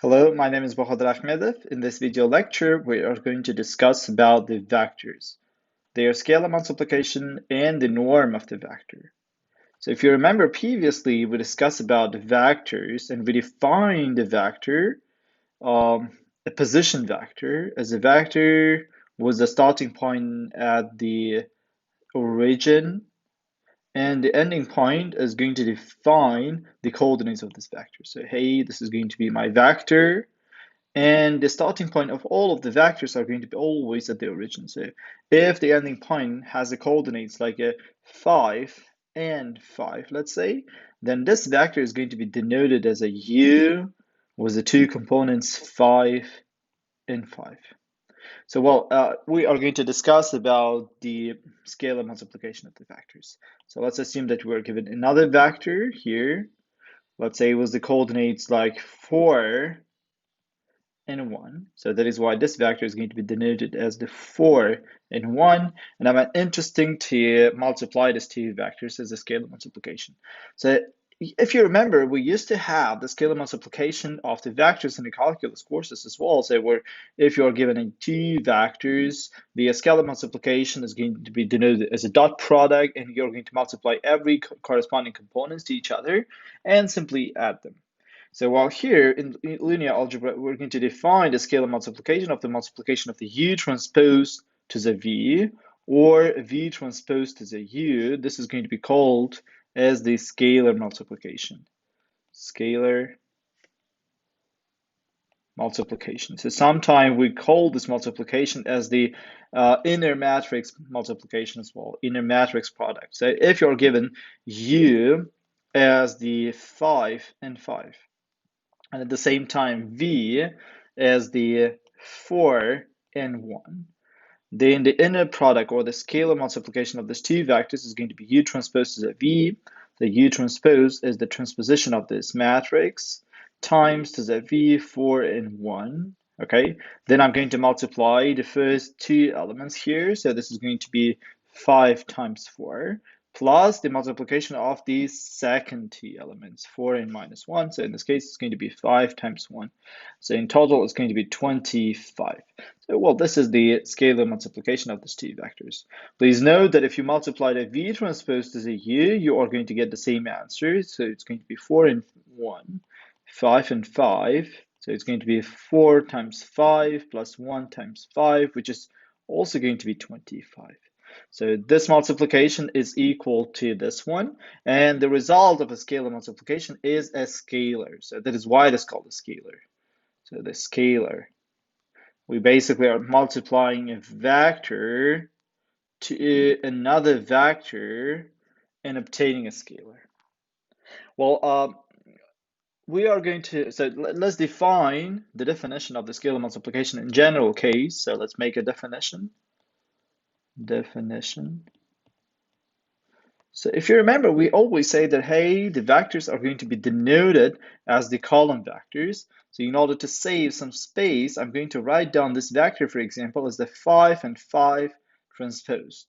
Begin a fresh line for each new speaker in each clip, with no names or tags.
Hello, my name is Bahadur Ahmedov. In this video lecture, we are going to discuss about the vectors, their scalar multiplication, and the norm of the vector. So if you remember previously, we discussed about the vectors and we defined the vector, a position vector, as a vector was the starting point at the origin, and the ending point is going to define the coordinates of this vector. So hey, this is going to be my vector. And the starting point of all of the vectors are going to be always at the origin. So if the ending point has the coordinates like a 5 and 5, let's say, then this vector is going to be denoted as a u with the two components 5 and 5. So, we are going to discuss about the scalar multiplication of the vectors. So let's assume that we're given another vector here. Let's say it was the coordinates like 4 and 1. So that is why this vector is going to be denoted as the 4 and 1. And I'm interesting to multiply these two vectors as a scalar multiplication. So if you remember, we used to have the scalar multiplication of the vectors in the calculus courses as well. So where if you are given two vectors, the scalar multiplication is going to be denoted as a dot product, and you're going to multiply every corresponding components to each other and simply add them. So while here in linear algebra, we're going to define the scalar multiplication of the U transpose to the V, or V transpose to the U. This is going to be called as the scalar multiplication. Scalar multiplication. So sometimes we call this multiplication as the inner matrix multiplication as well, inner matrix product. So if you're given U as the 5 and 5, and at the same time V as the 4 and 1. Then the inner product or the scalar multiplication of these two vectors is going to be U transpose to the V. The U transpose is the transposition of this matrix times to the V 4 and 1. Okay, then I'm going to multiply the first two elements here. So this is going to be 5 times 4 plus the multiplication of these second two elements, 4 and minus 1. So in this case, it's going to be 5 times 1. So in total, it's going to be 25. So, well, this is the scalar multiplication of these two vectors. Please note that if you multiply the V transpose to the U, you are going to get the same answer. So it's going to be 4 and 1, 5 and 5. So it's going to be 4 times 5 plus 1 times 5, which is also going to be 25. So this multiplication is equal to this one, and the result of a scalar multiplication is a scalar. So that is why it is called a scalar. So the scalar, we basically are multiplying a vector to another vector and obtaining a scalar. Well, we are going to, so let's define the definition of the scalar multiplication in general case. So let's make a definition. So if you remember, we always say that, hey, the vectors are going to be denoted as the column vectors. So in order to save some space, I'm going to write down this vector, for example, as the 5 and 5 transposed.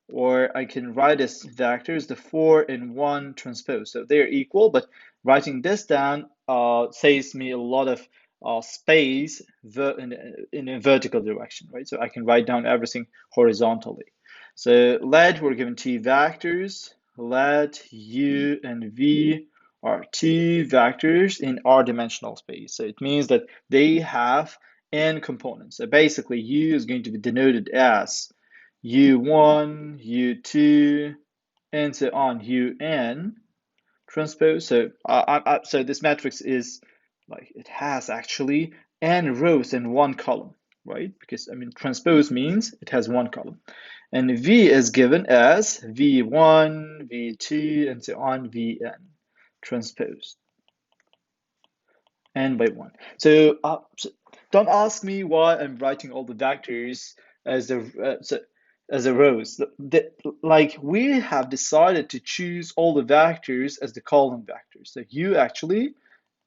Or I can write this vector as the 4 and 1 transposed. So they're equal, but writing this down saves me a lot of space in a vertical direction, right? So I can write down everything horizontally. So let, we're given two vectors. Let U and V are two vectors in R-dimensional space. So it means that they have n components. So basically, U is going to be denoted as U1, U2, and so on, UN transpose. So this matrix is like, it has actually n rows in one column, right? Because I mean, transpose means it has one column. And V is given as V1, V2, and so on, Vn transposed, n by 1. So don't ask me why I'm writing all the vectors as a rows. Like we have decided to choose all the vectors as the column vectors. So U actually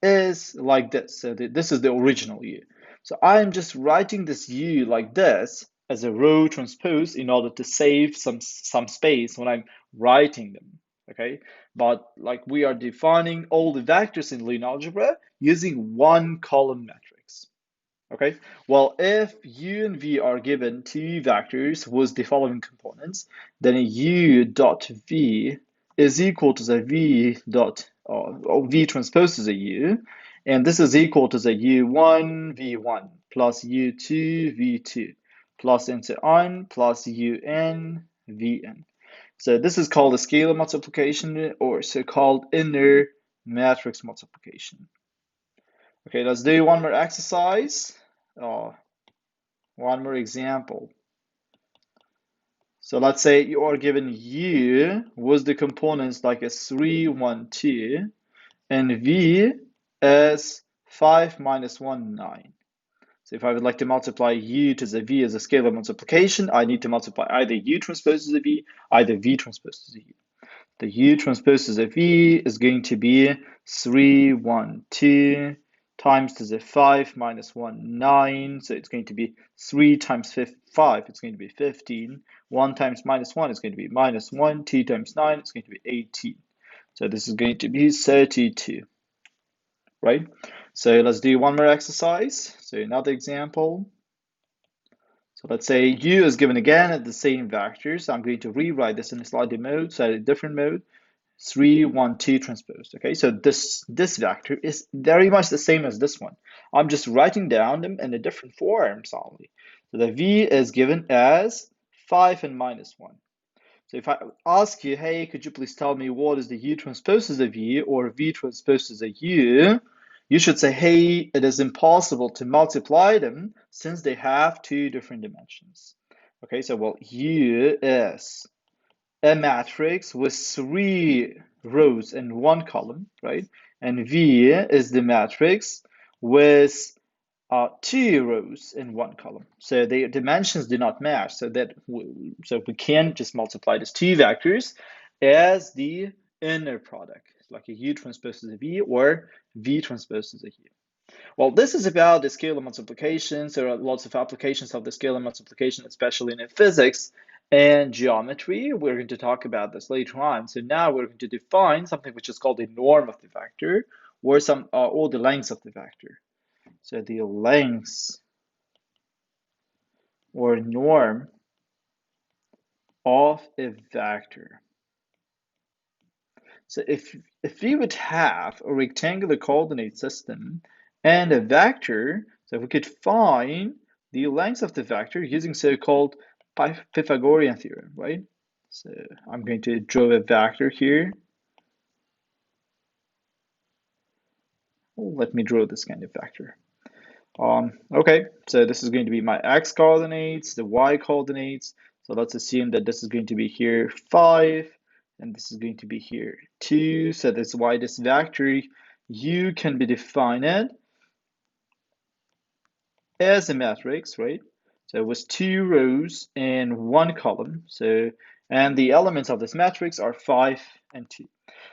is like this. So this is the original U. So I'm just writing this U like this as a row transpose in order to save some space when I'm writing them. Okay. but like we are defining all the vectors in linear algebra using one column matrix. Okay, well, if u and v are given two vectors with the following components, then u dot v is equal to the v dot v transpose to the u, and this is equal to the u1 v1 plus u2 v2 plus and so on plus un vn. So this is called a scalar multiplication or so-called inner matrix multiplication. Okay, let's do one more exercise. Uh, One more example. So let's say you are given U with the components like a 3, 1, 2, and V as 5 minus 1, 9. So if I would like to multiply U to the V as a scalar multiplication, I need to multiply either U transpose to the V, either V transpose to the U. The U transpose to the V is going to be 3, 1, 2 times to the 5 minus 1, 9. So it's going to be 3 times 5, it's going to be 15. 1 times minus 1 is going to be minus 1. 2 times 9 is going to be 18. So this is going to be 32, right? So let's do one more exercise. So another example. So let's say U is given again at the same vectors. I'm going to rewrite this in a slightly mode, so a different mode. 3, 1, 2 transposed. Okay, so this vector is very much the same as this one. I'm just writing down them in a different forms only. So the V is given as 5 and minus 1. So if I ask you, hey, could you please tell me what is the U transpose to the V or V transpose to the U? You should say, hey, it is impossible to multiply them since they have two different dimensions. Okay, so well, U is a matrix with 3 rows and 1 column, right? And V is the matrix with 2 rows in 1 column. So the dimensions do not match, so we can just multiply these two vectors as the inner product, like a U transpose to the V or V transpose to the U. Well, this is about the scalar multiplications. There are lots of applications of the scalar multiplication, especially in physics and geometry. We're going to talk about this later on. So now we're going to define something which is called the norm of the vector, or the lengths of the vector. So the lengths or norm of a vector. So if we would have a rectangular coordinate system and a vector, so we could find the length of the vector using so-called Pythagorean theorem, right? So I'm going to draw a vector here. Let me draw this kind of vector. Okay, so this is going to be my x coordinates, the y coordinates. So let's assume that this is going to be here 5, and this is going to be here 2. So that's why this vector u can be defined as a matrix, right? So it was 2 rows and 1 column. And the elements of this matrix are 5 and 2.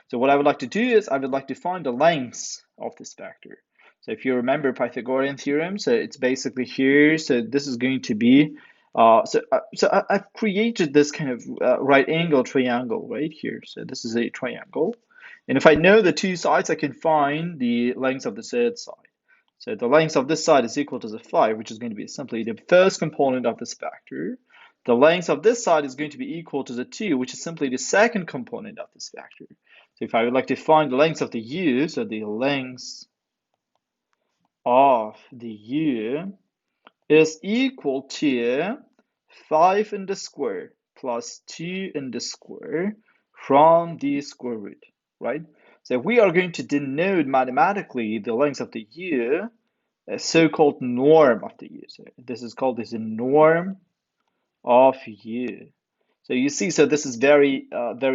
So what I would like to do is I would like to find the lengths of this vector. So if you remember Pythagorean theorem, so it's basically here. So this is going to be, I've created this kind of right angle triangle right here. So this is a triangle. And if I know the two sides, I can find the length of the third side. So the length of this side is equal to the 5, which is going to be simply the first component of this vector. The length of this side is going to be equal to the 2, which is simply the second component of this vector. So if I would like to find the length of the u, so the length of the u is equal to 5 in the square plus 2 in the square from the square root, right? So we are going to denote mathematically the length of the u, a so-called norm of the u. So this is called the norm of u. So you see, so this is very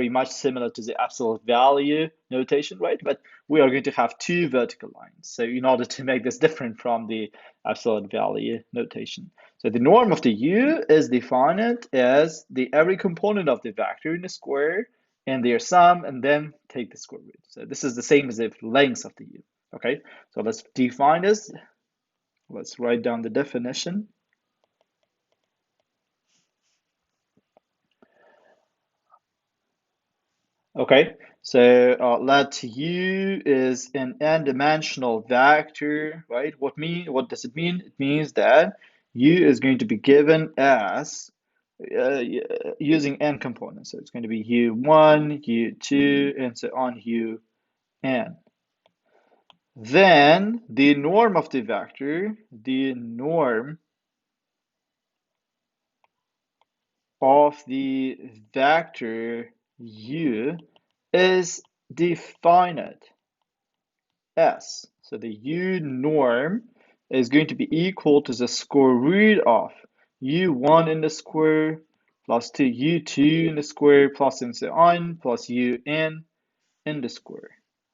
much similar to the absolute value notation, right? But we are going to have two vertical lines. So in order to make this different from the absolute value notation. So the norm of the u is defined as the every component of the vector in the square and their sum, and then take the square root. So this is the same as the length of the u, okay? So let's define this. Let's write down the definition. Okay, So let U is an n-dimensional vector, right? What does it mean? It means that U is going to be given as using n components. So it's going to be U1, U2, and so on, UN. Then the norm of the vector, the norm of the vector U is defined S. So the U norm is going to be equal to the square root of U1 in the square plus 2 U2 in the square plus and so on plus UN in the square.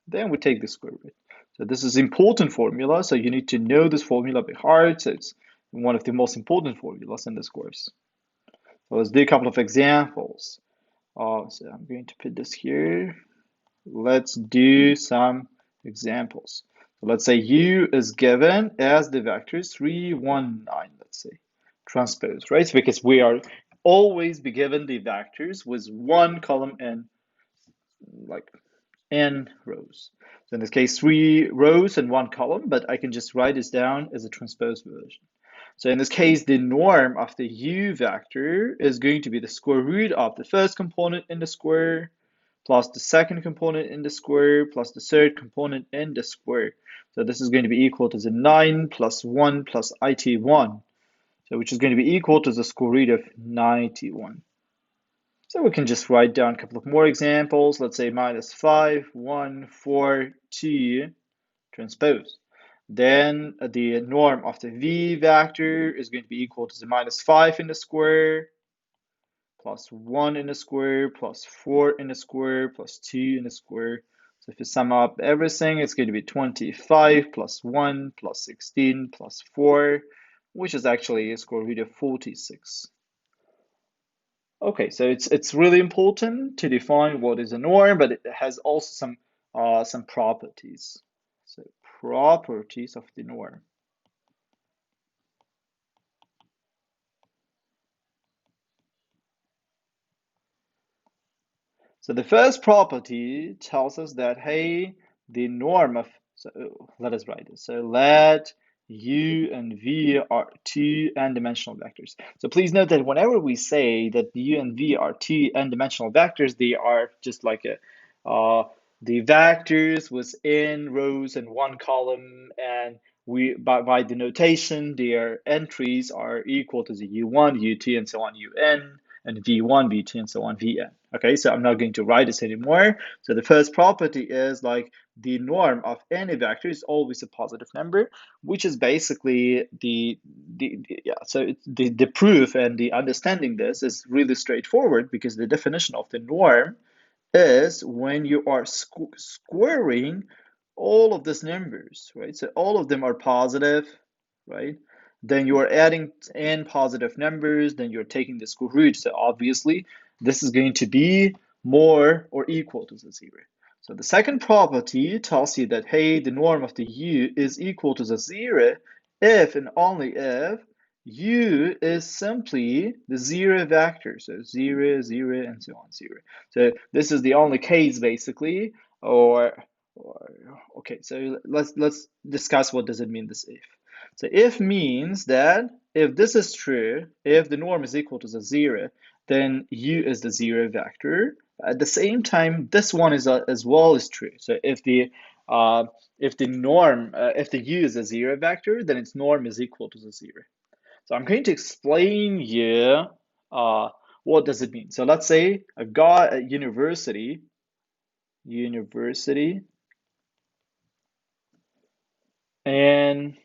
Then we take the square root. So this is important formula, so you need to know this formula by heart. So it's one of the most important formulas in this course. So let's do a couple of examples. So I'm going to put this here. Let's do some examples. So let's say U is given as the vectors 3, 1, 9, let's say, transpose, right? Because we are always be given the vectors with one column and like n rows. So in this case, 3 rows and one column, but I can just write this down as a transpose version. So in this case, the norm of the U vector is going to be the square root of the first component in the square plus the second component in the square plus the third component in the square. So this is going to be equal to the 9 plus 1 plus IT1. So which is going to be equal to the square root of 91. So we can just write down a couple of more examples. Let's say minus 5, 1, 4, 2, transpose. Then the norm of the V vector is going to be equal to the minus 5 in the square plus 1 in the square plus 4 in the square plus 2 in the square. So if you sum up everything, it's going to be 25 plus 1 plus 16 plus 4, which is actually a square root of 46. Okay, so it's really important to define what is a norm, but it has also some properties. So properties of the norm. So the first property tells us that, hey, the norm of, so let us write this. So let U and V are two n-dimensional vectors. So please note that whenever we say that U and V are two n-dimensional vectors, they are just like the vectors within rows and one column, and we by the notation, their entries are equal to the U1, U2, and so on, UN, and V1, V2, and so on, Vn. Okay, so I'm not going to write this anymore. So the first property is like the norm of any vector is always a positive number, which is basically yeah. So the proof and the understanding this is really straightforward because the definition of the norm is when you are squaring all of these numbers, right? So all of them are positive, right? Then you are adding n positive numbers, then you're taking the square root. So obviously, this is going to be more or equal to the zero. So the second property tells you that, hey, the norm of the u is equal to the zero if and only if u is simply the zero vector. So 0, 0, and so on, 0. So this is the only case basically, or okay, so let's discuss what does it mean this if. So if means that if this is true, if the norm is equal to the zero, then u is the zero vector. At the same time, this one is as well is true. So if the norm, if the u is a zero vector, then its norm is equal to the zero. So I'm going to explain here what does it mean. So let's say a guy at university, and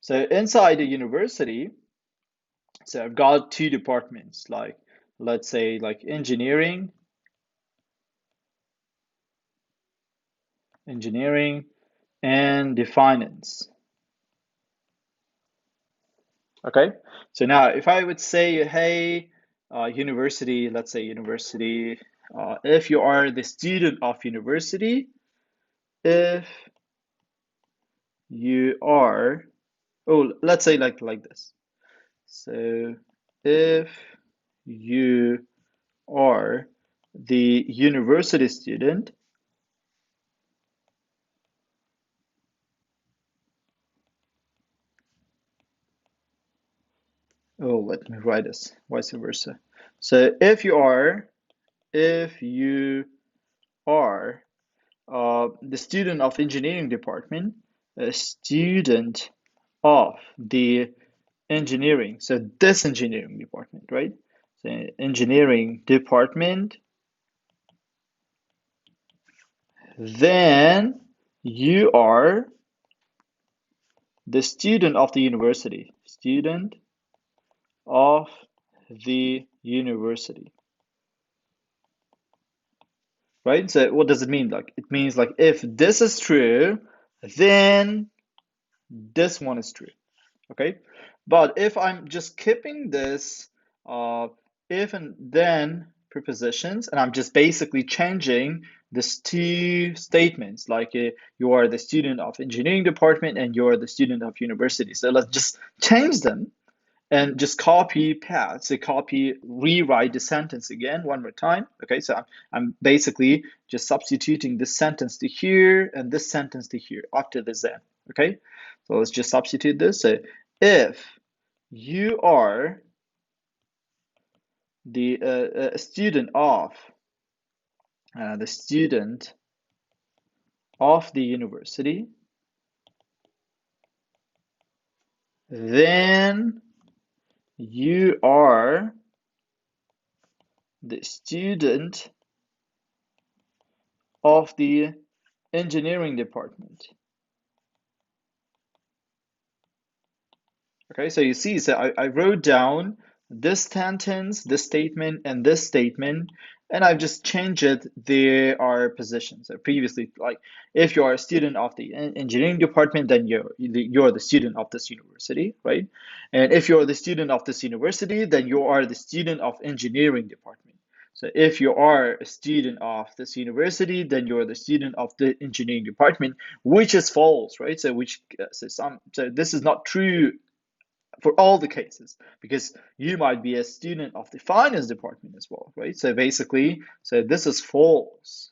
so inside the university, so I've got two departments, like let's say like engineering, and the finance. Okay, so now if I would say, hey, university, let's say university, if you are the student of university, if you are, oh, let's say like this. So if you are the university student. Oh, let me write this, vice versa. So if you are the student of engineering department, a student of the engineering, so this engineering department, right? So engineering department, then you are the student of the university, student of the university, right? So what does it mean? Like it means like if this is true, then this one is true. Okay, but if I'm just keeping this if and then prepositions, and I'm just basically changing these two statements, like you are the student of engineering department and you are the student of university. So let's just change them and just copy paste, so copy, rewrite the sentence again one more time. Okay, so I'm basically just substituting this sentence to here and this sentence to here after the then. Okay, so let's just substitute this. So if you are the student of the student of the university, then you are the student of the engineering department. Okay, so you see, so I wrote down this sentence, this statement, and this statement, and I've just changed it. There are positions. So previously, like if you are a student of the engineering department, then you're the student of this university, right? And if you're the student of this university, then you are the student of engineering department. So if you are a student of this university, then you're the student of the engineering department, which is false, right? So this is not true for all the cases, because you might be a student of the finance department as well, right? So basically, so this is false.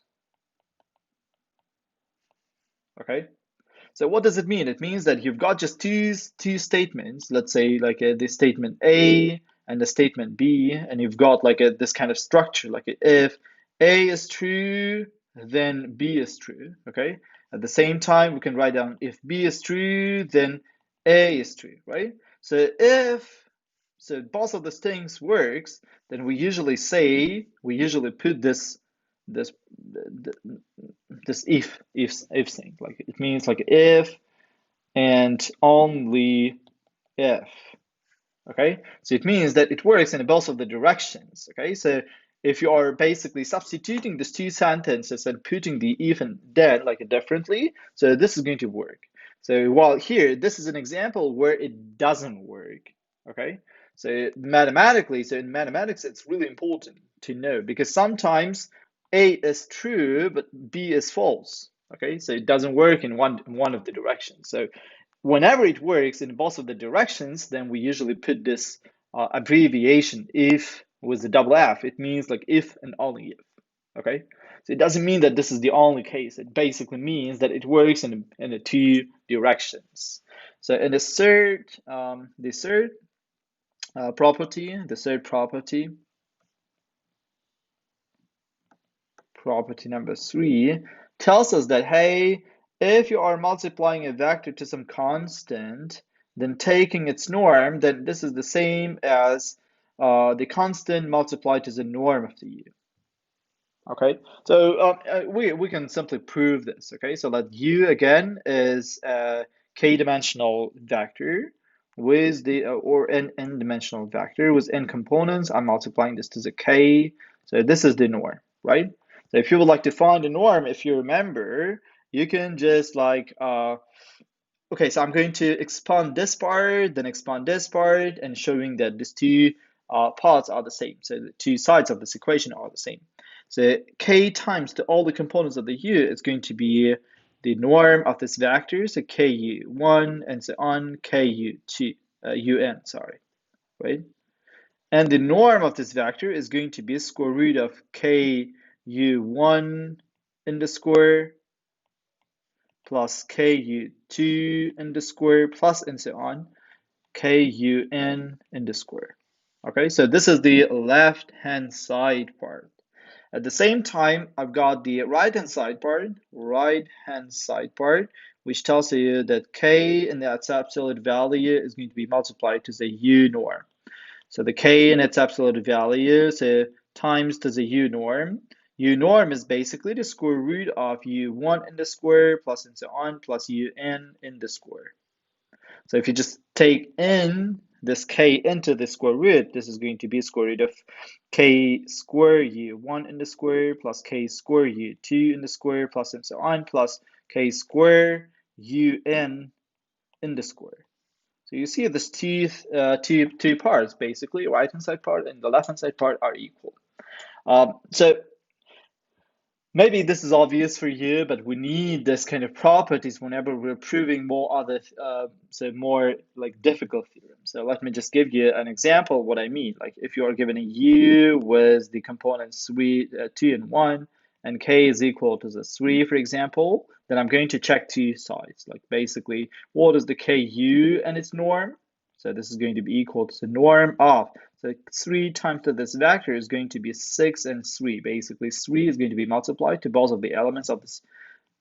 Okay, so what does it mean? It means that you've got just two statements, let's say like the statement A and the statement B, and you've got like this kind of structure, like if A is true, then B is true. Okay, at the same time we can write down if B is true, then A is true, right? So if so both of these things works, then we usually put this this if thing, like it means like if and only if. Okay, so it means that it works in both of the directions. Okay, so if you are basically substituting these two sentences and putting the if and then like differently, so this is going to work. So while here, this is an example where it doesn't work. Okay, so mathematically, so in mathematics, it's really important to know, because sometimes A is true, but B is false. Okay, so it doesn't work in one of the directions. So whenever it works in both of the directions, then we usually put this abbreviation if with the double F. It means like if and only if. Okay, so it doesn't mean that this is the only case. It basically means that it works in the two directions. So in the third property, property number 3, tells us that, hey, if you are multiplying a vector to some constant, then taking its norm, then this is the same as the constant multiplied to the norm of the u. Okay, so we can simply prove this. Okay, so that u again is a k-dimensional vector with the or n-dimensional vector with n components. I'm multiplying this to the k, so this is the norm, right? So if you would like to find a norm, if you remember, you can just like okay, so I'm going to expand this part, then expand this part, and showing that these two parts are the same. So the two sides of this equation are the same. So k times all the components of the u is going to be the norm of this vector, so ku1 and so on, ku2, un, sorry, right? And the norm of this vector is going to be square root of ku1 in the square plus ku2 in the square plus and so on, kun in the square. Okay, so this is the left-hand side part. At the same time, I've got the right-hand side part, which tells you that k in its absolute value is going to be multiplied to the u norm. So the k in its absolute value, so times to the u norm. U norm is basically the square root of u1 in the square plus and so on plus un in the square. So if you just take in this k into the square root, this is going to be square root of k square u1 in the square plus k square u2 in the square plus and so on plus k square un in the square. So you see this two parts basically, right hand side part and the left hand side part are equal. So maybe this is obvious for you, but we need this kind of properties whenever we're proving more other, so more like difficult theorems. So let me just give you an example of what I mean. Like if you are given a u with the components 2 and 1, and k is equal to the 3, for example, then I'm going to check two sides. Like basically, what is the ku and its norm? So this is going to be equal to the norm of, so 3 times to this vector is going to be 6 and 3. Basically, 3 is going to be multiplied to both of the elements of this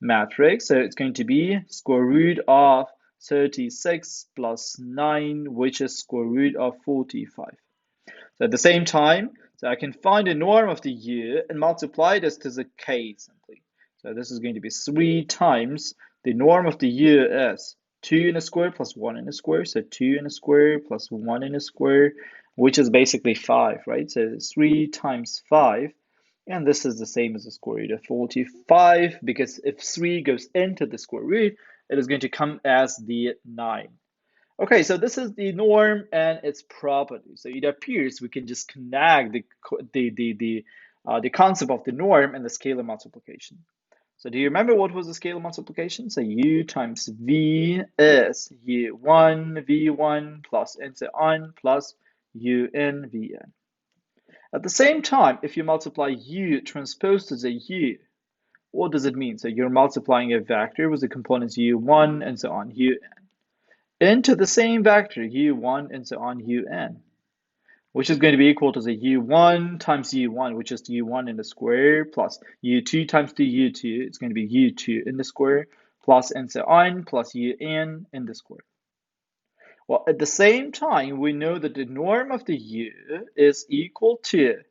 matrix. So it's going to be square root of 36 plus 9, which is square root of 45. So at the same time, so I can find the norm of the u and multiply this to the k simply. So this is going to be 3 times the norm of the u is 2 in the square plus 1 in the square. So 2 in the square plus 1 in the square, which is basically 5, right? So 3 times 5. And this is the same as the square root of 45, because if 3 goes into the square root, it is going to come as the 9. Okay, so this is the norm and its properties. So it appears we can just connect the concept of the norm and the scalar multiplication. So do you remember what was the scalar multiplication? So u times v is u1 v1 plus and so on plus un vn. At the same time, if you multiply u transpose to the u, what does it mean? So you're multiplying a vector with the components u1 and so on, un, into the same vector u1 and so on un, which is going to be equal to the u1 times u1, which is the u1 in the square, plus u2 times the u2, it's going to be u2 in the square, plus and so on, plus un in the square. Well, at the same time, we know that the norm of the u is equal to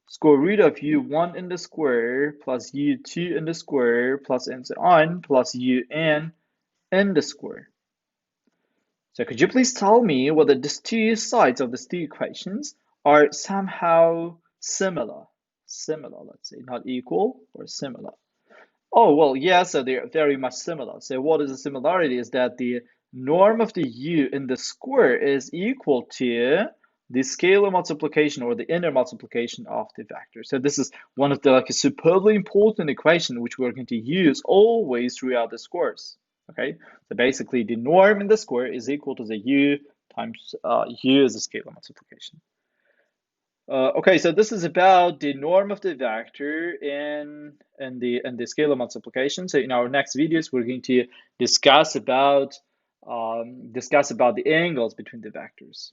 square root of u1 in the square plus u2 in the square plus and so on plus un in the square. So could you please tell me whether these two sides of these two equations are somehow similar? Similar, let's say, not equal or similar. Oh, well, yeah, so they're very much similar. So what is the similarity is that the norm of the u in the square is equal to the scalar multiplication or the inner multiplication of the vector. So this is one of the like a superbly important equation which we're going to use always throughout this course. Okay, so basically the norm in the square is equal to the u times u is a scalar multiplication. Okay, so this is about the norm of the vector and the scalar multiplication. So in our next videos, we're going to discuss about the angles between the vectors.